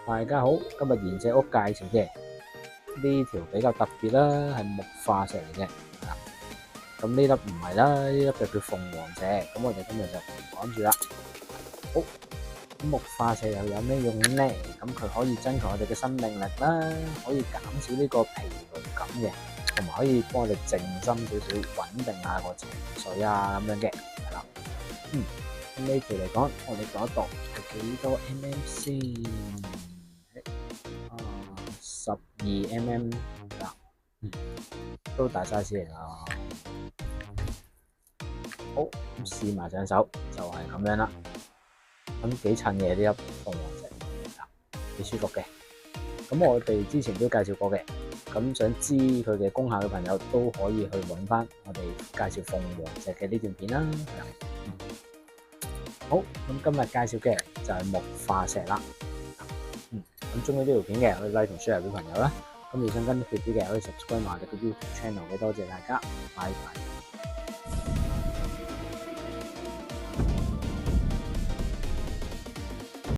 大家好，今日賢者屋介紹嘅呢條比較特別啦，係木化石嚟嘅。咁呢粒唔係啦，呢粒就叫鳳凰石。咁我哋今日就唔講住啦。好，木化石又有咩用呢？咁佢可以增強我哋嘅生命力啦，可以減少呢個疲勞感嘅，同埋可以幫我哋靜心少少，穩定下個情緒啊咁樣嘅，係啦。咁呢條嚟講，我哋講一度係幾多 mm 先？12mm 啦，都大 size 嚟啦。好，咁試埋上手就係咁樣啦。咁幾襯嘅呢粒鳳凰石，幾舒服嘅。咁我哋之前都介紹過嘅，咁想知佢嘅功效嘅朋友都可以去揾翻我哋介紹鳳凰石嘅呢段片啦。好，咁今日介紹嘅就係木化石啦。咁中意呢條片嘅可以 like 同 share 俾朋友啦。咁如果想跟貼啲嘅可以 subscribe 埋我哋嘅 YouTube channel 嘅，多謝大家，拜拜。